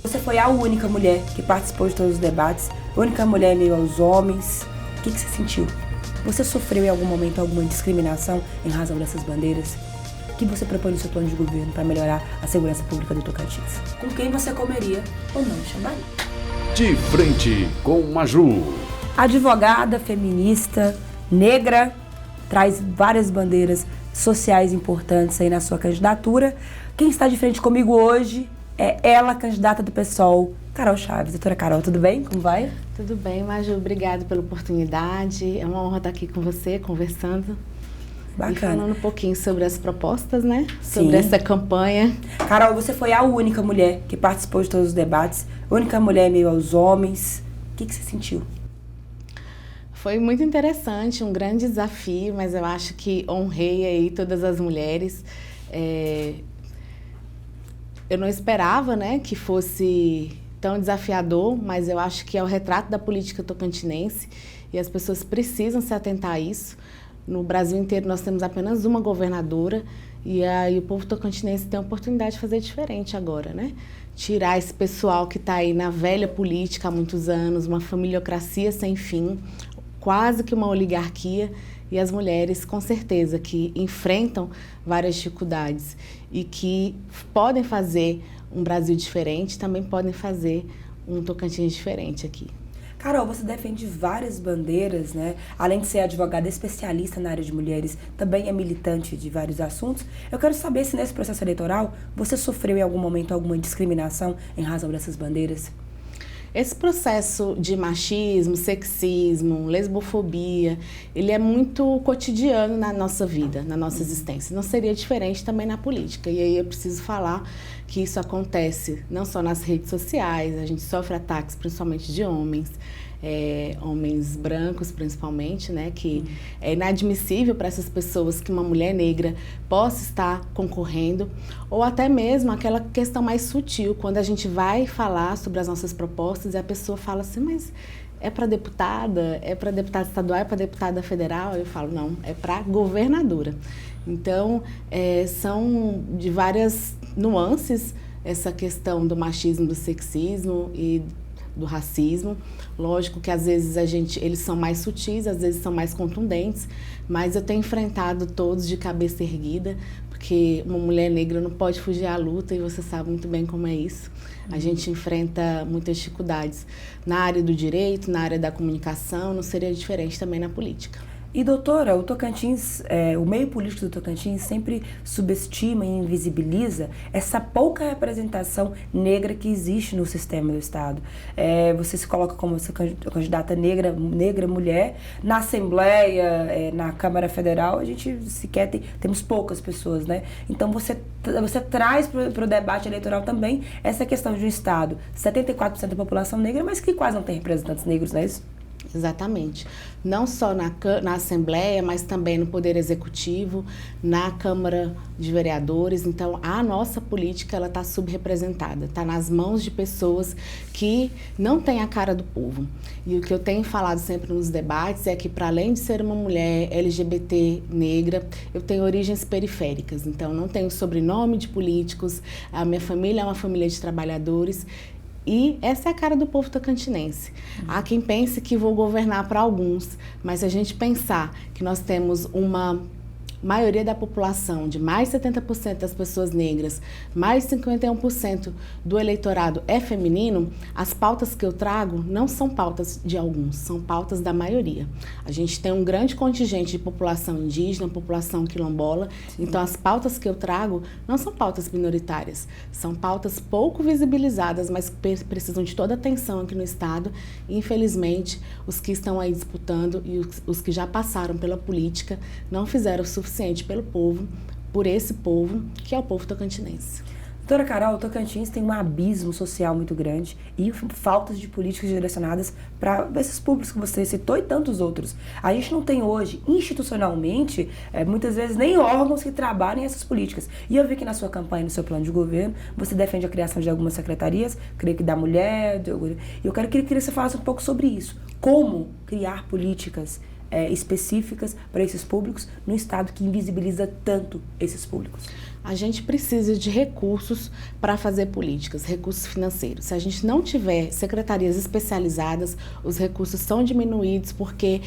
Você foi a única mulher que participou de todos os debates, a única mulher em meio aos homens. O que você sentiu? Você sofreu em algum momento alguma discriminação em razão dessas bandeiras? O que você propõe no seu plano de governo para melhorar a segurança pública do Tocantins? Com quem você comeria ou não chamaria? De frente com Maju. Advogada, feminista, negra, traz várias bandeiras sociais importantes aí na sua candidatura. Quem está de frente comigo hoje é ela, candidata do PSOL, Carol Chaves. Doutora Carol, tudo bem? Como vai? Tudo bem, Maju. Obrigada pela oportunidade. É uma honra estar aqui com você, conversando. Bacana. E falando um pouquinho sobre as propostas, né? Sim. Sobre essa campanha. Carol, você foi a única mulher que participou de todos os debates, a única mulher em meio aos homens. O que você sentiu? Foi muito interessante, um grande desafio, mas eu acho que honrei aí todas as mulheres. Eu não esperava, né, que fosse tão desafiador, mas eu acho que é o retrato da política tocantinense e as pessoas precisam se atentar a isso. No Brasil inteiro nós temos apenas uma governadora e aí o povo tocantinense tem a oportunidade de fazer diferente agora, né? Tirar esse pessoal que está aí na velha política há muitos anos, uma familiocracia sem fim, quase que uma oligarquia, e as mulheres, com certeza, que enfrentam várias dificuldades e que podem fazer um Brasil diferente, também podem fazer um Tocantins diferente aqui. Carol, você defende várias bandeiras, né? Além de ser advogada especialista na área de mulheres, também é militante de vários assuntos. Eu quero saber se nesse processo eleitoral você sofreu em algum momento alguma discriminação em razão dessas bandeiras. Esse processo de machismo, sexismo, lesbofobia, ele é muito cotidiano na nossa vida, na nossa existência. Não seria diferente também na política. E aí eu preciso falar que isso acontece não só nas redes sociais, a gente sofre ataques principalmente de homens, homens brancos principalmente, né, que é inadmissível para essas pessoas que uma mulher negra possa estar concorrendo, ou até mesmo aquela questão mais sutil, quando a gente vai falar sobre as nossas propostas e a pessoa fala assim, mas é para deputada estadual, é para deputada federal? Eu falo, não, é para governadora. Então, são de várias nuances essa questão do machismo, do sexismo e do racismo. Lógico que às vezes eles são mais sutis, às vezes são mais contundentes, mas eu tenho enfrentado todos de cabeça erguida, porque uma mulher negra não pode fugir à luta e você sabe muito bem como é isso. A gente enfrenta muitas dificuldades na área do direito, na área da comunicação, não seria diferente também na política. E doutora, o Tocantins, o meio político do Tocantins sempre subestima e invisibiliza essa pouca representação negra que existe no sistema do Estado. Você se coloca como essa candidata negra mulher, na Assembleia, na Câmara Federal, a gente sequer temos poucas pessoas, né? Então você traz para o debate eleitoral também essa questão de um Estado, 74% da população negra, mas que quase não tem representantes negros, não é isso? Exatamente. Não só na Assembleia, mas também no Poder Executivo, na Câmara de Vereadores. Então, a nossa política ela está subrepresentada, está nas mãos de pessoas que não têm a cara do povo. E o que eu tenho falado sempre nos debates é que, para além de ser uma mulher LGBT negra, eu tenho origens periféricas. Então, não tenho sobrenome de políticos, a minha família é uma família de trabalhadores. E essa é a cara do povo tocantinense. Há quem pense que vou governar para alguns, mas se a gente pensar que nós temos uma maioria da população, de mais de 70% das pessoas negras, mais de 51% do eleitorado é feminino, as pautas que eu trago não são pautas de alguns, são pautas da maioria. A gente tem um grande contingente de população indígena, população quilombola, então as pautas que eu trago não são pautas minoritárias, são pautas pouco visibilizadas, mas que precisam de toda a atenção aqui no Estado. E, infelizmente, os que estão aí disputando e os que já passaram pela política não fizeram o suficiente pelo povo, por esse povo, que é o povo tocantinense. Doutora Carol, o Tocantins tem um abismo social muito grande e faltas de políticas direcionadas para esses públicos que você citou e tantos outros. A gente não tem hoje, institucionalmente, muitas vezes nem órgãos que trabalhem essas políticas. E eu vi que na sua campanha, no seu plano de governo, você defende a criação de algumas secretarias, creio que da mulher, eu queria que você falasse um pouco sobre isso. Como criar políticas específicas para esses públicos no Estado que invisibiliza tanto esses públicos? A gente precisa de recursos para fazer políticas, recursos financeiros. Se a gente não tiver secretarias especializadas, os recursos são diminuídos porque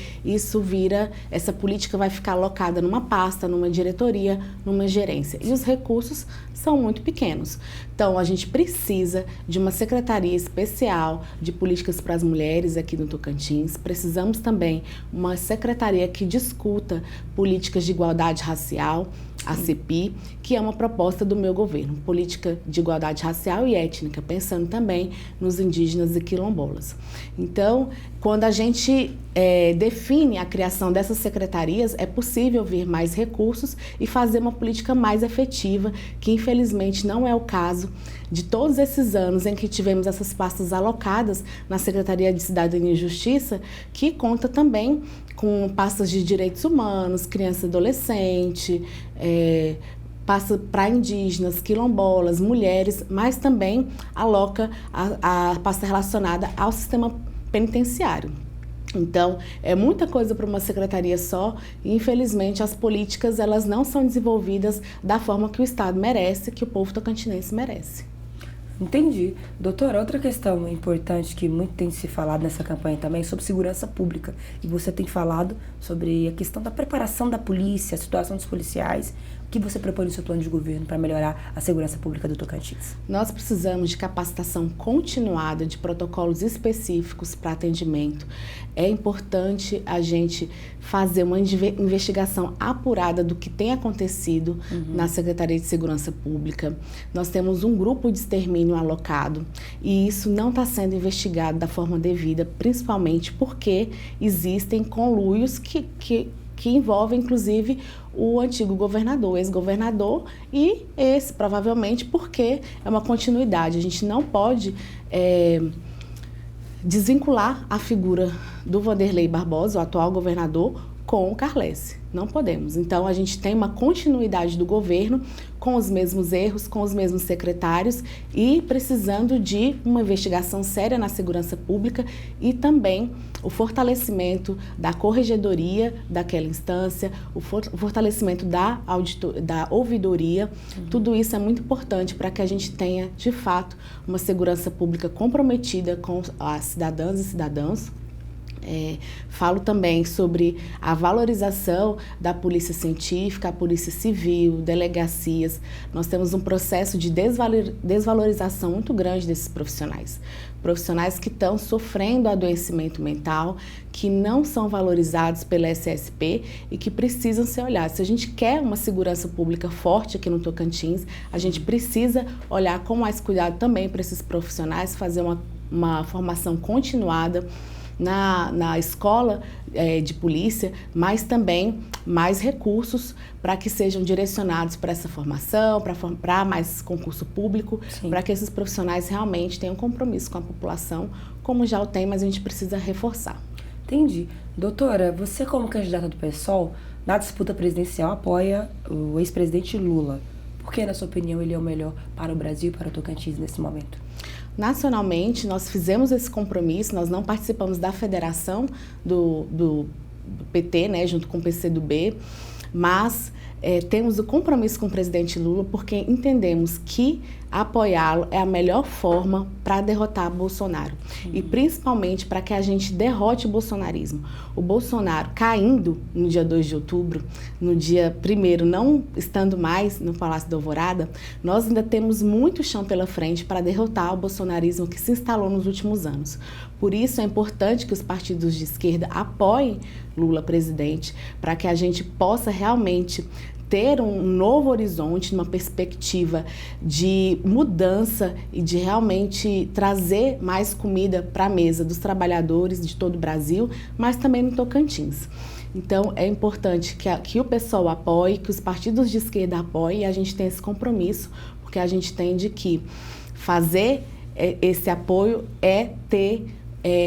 essa política vai ficar alocada numa pasta, numa diretoria, numa gerência. E os recursos são muito pequenos. Então, a gente precisa de uma secretaria especial de políticas para as mulheres aqui no Tocantins. Precisamos também uma secretaria que discuta políticas de igualdade racial, a CEPI, que é uma proposta do meu governo, política de igualdade racial e étnica, pensando também nos indígenas e quilombolas. Então, quando a gente define a criação dessas secretarias, é possível vir mais recursos e fazer uma política mais efetiva, que infelizmente não é o caso de todos esses anos em que tivemos essas pastas alocadas na Secretaria de Cidadania e Justiça, que conta também com pastas de direitos humanos, criança e adolescente, passa para indígenas, quilombolas, mulheres, mas também aloca a pasta relacionada ao sistema penitenciário. Então, é muita coisa para uma secretaria só e, infelizmente, as políticas elas não são desenvolvidas da forma que o Estado merece, que o povo tocantinense merece. Entendi. Doutora, outra questão importante que muito tem se falado nessa campanha também é sobre segurança pública. E você tem falado sobre a questão da preparação da polícia, a situação dos policiais. O que você propõe no seu plano de governo para melhorar a segurança pública do Tocantins? Nós precisamos de capacitação continuada, de protocolos específicos para atendimento. É importante a gente fazer uma investigação apurada do que tem acontecido na Secretaria de Segurança Pública. Nós temos um grupo de extermínio alocado e isso não está sendo investigado da forma devida, principalmente porque existem conluios que envolvem, inclusive, o antigo governador, ex-governador, e esse, provavelmente, porque é uma continuidade. A gente não pode desvincular a figura do Wanderley Barbosa, o atual governador, com o Carlesse. Não podemos. Então, a gente tem uma continuidade do governo com os mesmos erros, com os mesmos secretários e precisando de uma investigação séria na segurança pública e também o fortalecimento da corregedoria daquela instância, o fortalecimento da ouvidoria. Tudo isso é muito importante para que a gente tenha, de fato, uma segurança pública comprometida com as cidadãs e cidadãos. Falo também sobre a valorização da polícia científica, a polícia civil, delegacias. Nós temos um processo de desvalorização muito grande desses profissionais. Profissionais que estão sofrendo adoecimento mental, que não são valorizados pela SSP e que precisam ser olhados. Se a gente quer uma segurança pública forte aqui no Tocantins, a gente precisa olhar com mais cuidado também para esses profissionais, fazer uma formação continuada na escola de polícia, mas também mais recursos para que sejam direcionados para essa formação, para mais concurso público, para que esses profissionais realmente tenham compromisso com a população, como já o tem, mas a gente precisa reforçar. Entendi. Doutora, você como candidata do PSOL, na disputa presidencial apoia o ex-presidente Lula. Por que, na sua opinião, ele é o melhor para o Brasil e para o Tocantins nesse momento? Nacionalmente, nós fizemos esse compromisso, nós não participamos da federação do PT, né, junto com o PCdoB, mas temos o compromisso com o presidente Lula porque entendemos que apoiá-lo é a melhor forma para derrotar Bolsonaro e principalmente para que a gente derrote o bolsonarismo. O Bolsonaro caindo no dia 2 de outubro, no dia 1º, não estando mais no Palácio da Alvorada, nós ainda temos muito chão pela frente para derrotar o bolsonarismo que se instalou nos últimos anos. Por isso é importante que os partidos de esquerda apoiem Lula presidente, para que a gente possa realmente ter um novo horizonte, uma perspectiva de mudança e de realmente trazer mais comida para a mesa dos trabalhadores de todo o Brasil, mas também no Tocantins. Então, é importante que o pessoal apoie, que os partidos de esquerda apoiem e a gente tem esse compromisso, porque a gente entende que fazer esse apoio é ter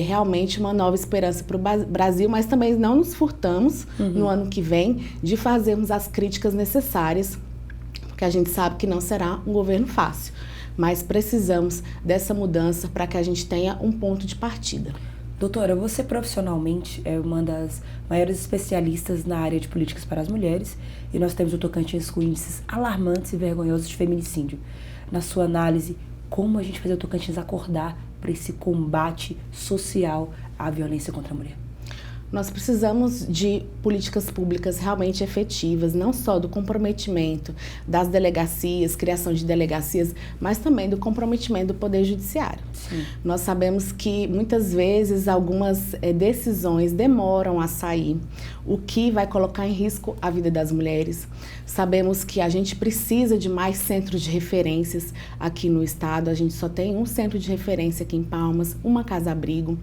realmente uma nova esperança para o Brasil, mas também não nos furtamos no ano que vem de fazermos as críticas necessárias, porque a gente sabe que não será um governo fácil, mas precisamos dessa mudança para que a gente tenha um ponto de partida. Doutora, você profissionalmente é uma das maiores especialistas na área de políticas para as mulheres e nós temos o Tocantins com índices alarmantes e vergonhosos de feminicídio. Na sua análise, como a gente fazer o Tocantins acordar para esse combate social à violência contra a mulher? Nós precisamos de políticas públicas realmente efetivas, não só do comprometimento das delegacias, criação de delegacias, mas também do comprometimento do Poder Judiciário. Sim. Nós sabemos que muitas vezes algumas decisões demoram a sair, o que vai colocar em risco a vida das mulheres. Sabemos que a gente precisa de mais centros de referências aqui no estado, a gente só tem um centro de referência aqui em Palmas, uma casa-abrigo.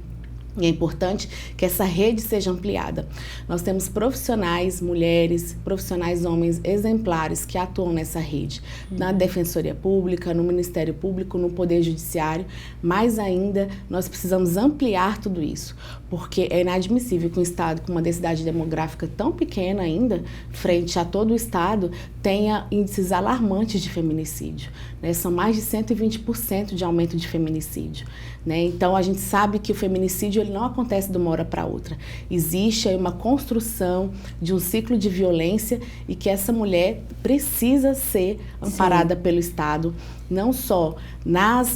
E é importante que essa rede seja ampliada. Nós temos profissionais, mulheres, profissionais homens exemplares que atuam nessa rede, na Defensoria Pública, no Ministério Público, no Poder Judiciário, mas ainda nós precisamos ampliar tudo isso, porque é inadmissível que um estado com uma densidade demográfica tão pequena ainda, frente a todo o estado, tenha índices alarmantes de feminicídio, né? São mais de 120% de aumento de feminicídio, né? Então a gente sabe que o feminicídio ele não acontece de uma hora para outra. Existe aí uma construção de um ciclo de violência e que essa mulher precisa ser amparada pelo Estado, não só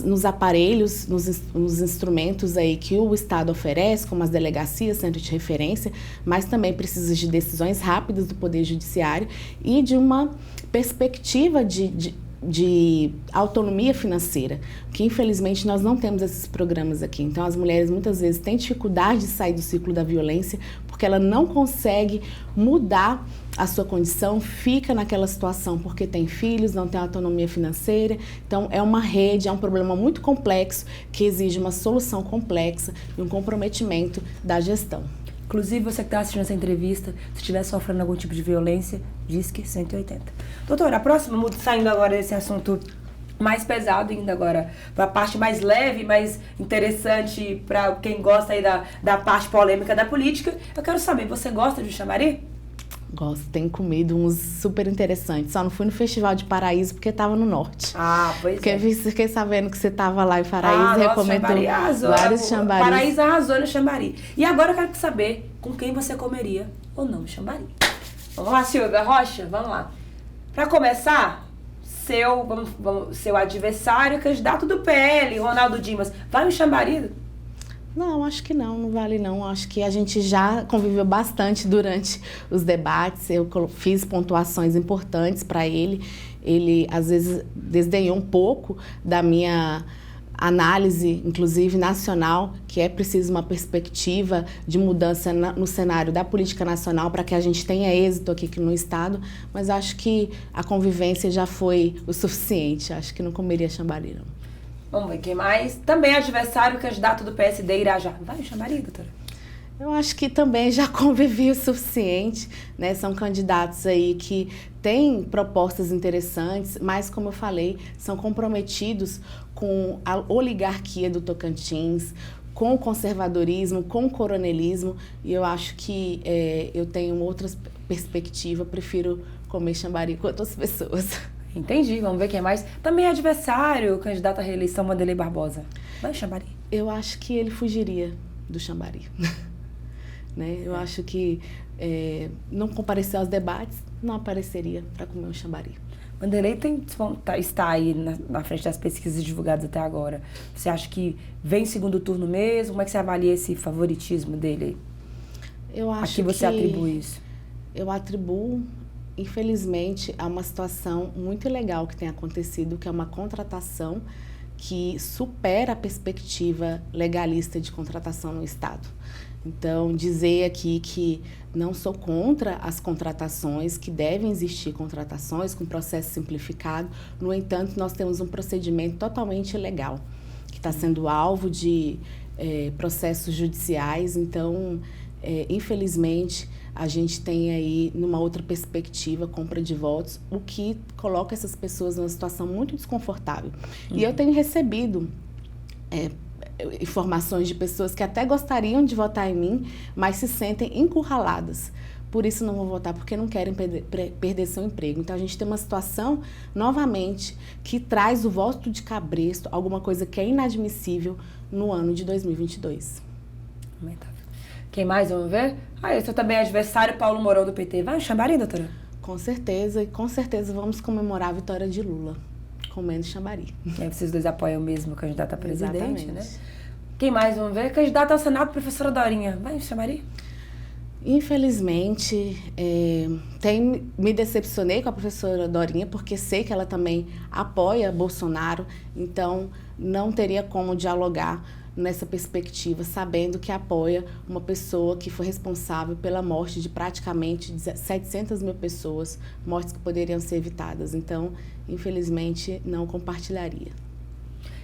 nos aparelhos, nos instrumentos aí que o Estado oferece, como as delegacias, centro de referência, mas também precisa de decisões rápidas do Poder Judiciário e de uma perspectiva de autonomia financeira, que infelizmente nós não temos esses programas aqui. Então as mulheres muitas vezes têm dificuldade de sair do ciclo da violência porque ela não consegue mudar a sua condição, fica naquela situação porque tem filhos, não tem autonomia financeira. Então é uma rede, é um problema muito complexo que exige uma solução complexa e um comprometimento da gestão. Inclusive, você que está assistindo essa entrevista, se estiver sofrendo algum tipo de violência, diz que 180. Doutora, a próxima, saindo agora desse assunto mais pesado, indo agora para a parte mais leve, mais interessante para quem gosta aí da parte polêmica da política, eu quero saber, você gosta de chamari? Gosto, tenho comido uns super interessantes. Só não fui no Festival de Paraíso porque estava no norte. Ah, pois porque é. Fiquei sabendo que você estava lá em Paraíso e recomendou vários chambaris. Paraíso arrasou no chambari. E agora eu quero saber com quem você comeria ou não o chambari. Vamos lá, Silvia Rocha? Vamos lá. Para começar, seu adversário, candidato do PL, Ronaldo Dimas, vai no chambari? Não, acho que não vale não. Acho que a gente já conviveu bastante durante os debates. Eu fiz pontuações importantes para ele. Ele, às vezes, desdenhou um pouco da minha análise, inclusive nacional, que é preciso uma perspectiva de mudança no cenário da política nacional para que a gente tenha êxito aqui no Estado. Mas acho que a convivência já foi o suficiente. Acho que não comeria chambari, não. Vamos ver quem mais. Também adversário, candidato do PSD, Irajá. Vai no chambari, doutora? Eu acho que também já convivi o suficiente, né? São candidatos aí que têm propostas interessantes, mas, como eu falei, são comprometidos com a oligarquia do Tocantins, com o conservadorismo, com o coronelismo, e eu acho que eu tenho outra perspectiva, prefiro comer chambari com outras pessoas. Entendi, vamos ver quem mais. Também adversário, candidato à reeleição, Wanderlei Barbosa. Vai chambari? Eu acho que ele fugiria do chambari. Né? Eu acho que não compareceu aos debates, não apareceria para comer um chambari. Wanderlei está aí na frente das pesquisas divulgadas até agora. Você acha que vem segundo turno mesmo? Como é que você avalia esse favoritismo dele? Eu acho a que você atribui isso? Eu atribuo, infelizmente, a uma situação muito ilegal que tem acontecido, que é uma contratação que supera a perspectiva legalista de contratação no Estado. Então, dizer aqui que não sou contra as contratações, que devem existir contratações com processo simplificado. No entanto, nós temos um procedimento totalmente ilegal, que está sendo alvo de processos judiciais. Então, infelizmente, a gente tem aí, numa outra perspectiva, compra de votos, o que coloca essas pessoas numa situação muito desconfortável. E eu tenho recebido informações de pessoas que até gostariam de votar em mim, mas se sentem encurraladas. Por isso não vão votar, porque não querem perder seu emprego. Então a gente tem uma situação, novamente, que traz o voto de cabresto, alguma coisa que é inadmissível no ano de 2022. Lamentável. Quem mais? Vamos ver? Esse também é adversário, Paulo Mourão, do PT. Vai em Xambari, doutora? Com certeza, e com certeza vamos comemorar a vitória de Lula, comendo Xambari. Vocês dois apoiam mesmo o candidato a presidente, Exatamente. né? Quem mais? Vamos ver? Candidato ao Senado, professora Dorinha. Vai em Xambari? Infelizmente, me decepcionei com a professora Dorinha, porque sei que ela também apoia Bolsonaro, então não teria como dialogar nessa perspectiva, sabendo que apoia uma pessoa que foi responsável pela morte de praticamente 700 mil pessoas, mortes que poderiam ser evitadas. Então, infelizmente, não compartilharia.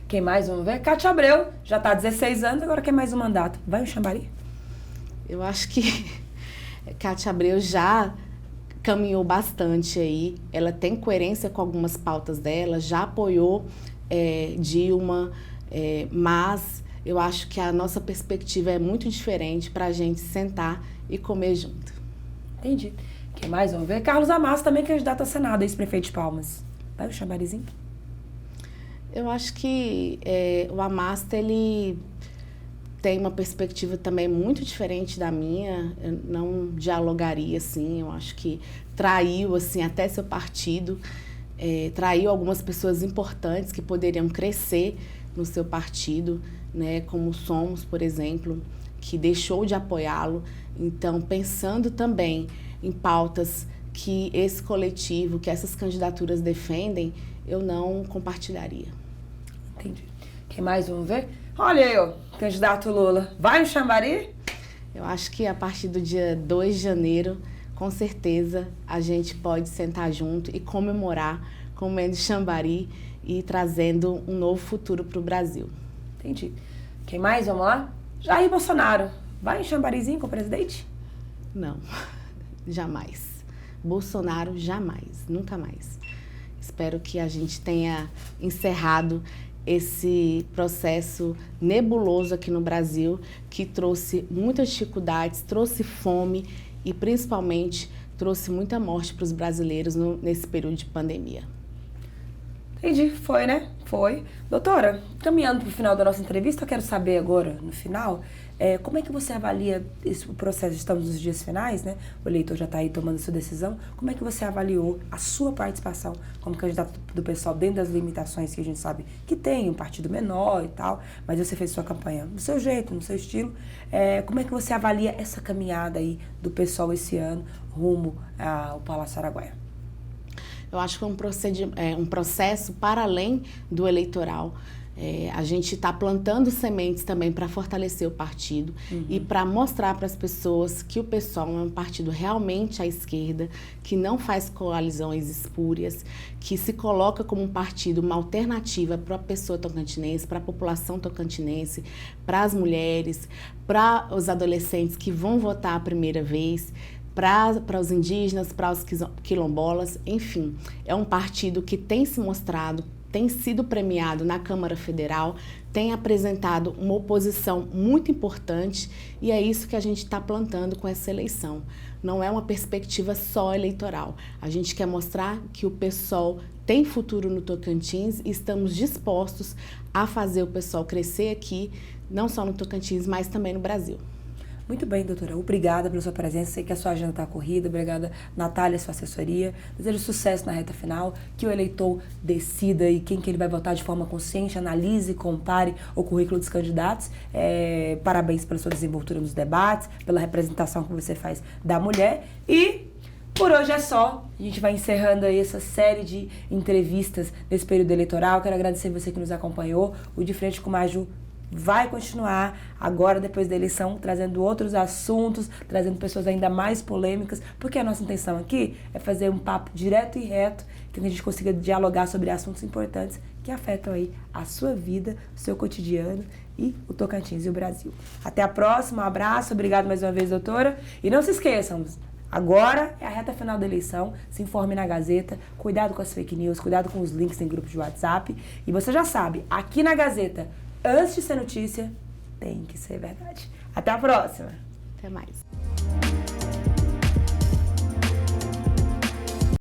Quem mais? Vamos ver? Cátia Abreu, já está há 16 anos, agora quer mais um mandato. Vai em Xambari? Eu acho que Cátia Abreu já caminhou bastante aí, ela tem coerência com algumas pautas dela, já apoiou Dilma, mas eu acho que a nossa perspectiva é muito diferente para a gente sentar e comer junto. Entendi. Quem mais? Vamos ver? Carlos Amassa, também candidato a Senado, ex-prefeito de Palmas. Vai o Xambarizinho? Eu acho que o Amasta, ele tem uma perspectiva também muito diferente da minha. Eu não dialogaria, assim. Eu acho que traiu, assim, até seu partido. Traiu algumas pessoas importantes que poderiam crescer no seu partido, né? Como o Somos, por exemplo, que deixou de apoiá-lo. Então, pensando também em pautas que esse coletivo, que essas candidaturas defendem, eu não compartilharia. Entendi. Quem mais? Vamos ver? Olha aí, ó, candidato Lula. Vai no Xambari? Eu acho que a partir do dia 2 de janeiro, com certeza, a gente pode sentar junto e comemorar comendo Xambari e trazendo um novo futuro para o Brasil. Entendi. Quem mais? Vamos lá? Jair Bolsonaro. Vai em Xambarizinho com o presidente? Não, jamais. Bolsonaro, jamais, nunca mais. Espero que a gente tenha encerrado esse processo nebuloso aqui no Brasil, que trouxe muitas dificuldades, trouxe fome e, principalmente, trouxe muita morte para os brasileiros nesse período de pandemia. Entendi, foi, né? Foi. Doutora, caminhando para o final da nossa entrevista, eu quero saber agora, no final, como é que você avalia o processo? Estamos nos dias finais, né? O eleitor já está aí tomando sua decisão. Como é que você avaliou a sua participação como candidato do pessoal dentro das limitações que a gente sabe que tem, um partido menor e tal, mas você fez sua campanha do seu jeito, no seu estilo. Como é que você avalia essa caminhada aí do pessoal esse ano rumo ao Palácio Araguaia? Eu acho que é um processo para além do eleitoral. A gente está plantando sementes também para fortalecer o partido e para mostrar para as pessoas que o PSOL é um partido realmente à esquerda, que não faz coalizões espúrias, que se coloca como um partido, uma alternativa para a pessoa tocantinense, para a população tocantinense, para as mulheres, para os adolescentes que vão votar a primeira vez, para os indígenas, para os quilombolas, enfim. É um partido que tem se mostrado, tem sido premiado na Câmara Federal, tem apresentado uma oposição muito importante e é isso que a gente está plantando com essa eleição. Não é uma perspectiva só eleitoral. A gente quer mostrar que o PSOL tem futuro no Tocantins e estamos dispostos a fazer o PSOL crescer aqui, não só no Tocantins, mas também no Brasil. Muito bem, doutora. Obrigada pela sua presença. Sei que a sua agenda está corrida. Obrigada, Natália, sua assessoria. Desejo sucesso na reta final, que o eleitor decida e quem que ele vai votar de forma consciente, analise, compare o currículo dos candidatos. Parabéns pela sua desenvoltura nos debates, pela representação que você faz da mulher. E por hoje é só. A gente vai encerrando aí essa série de entrevistas nesse período eleitoral. Quero agradecer você que nos acompanhou. O De Frente com Maju vai continuar agora, depois da eleição, trazendo outros assuntos, trazendo pessoas ainda mais polêmicas, porque a nossa intenção aqui é fazer um papo direto e reto, que a gente consiga dialogar sobre assuntos importantes que afetam aí a sua vida, o seu cotidiano e o Tocantins e o Brasil. Até a próxima, um abraço, obrigado mais uma vez, doutora. E não se esqueçam, agora é a reta final da eleição, se informe na Gazeta, cuidado com as fake news, cuidado com os links em grupos de WhatsApp. E você já sabe, aqui na Gazeta, antes de ser notícia, tem que ser verdade. Até a próxima. Até mais.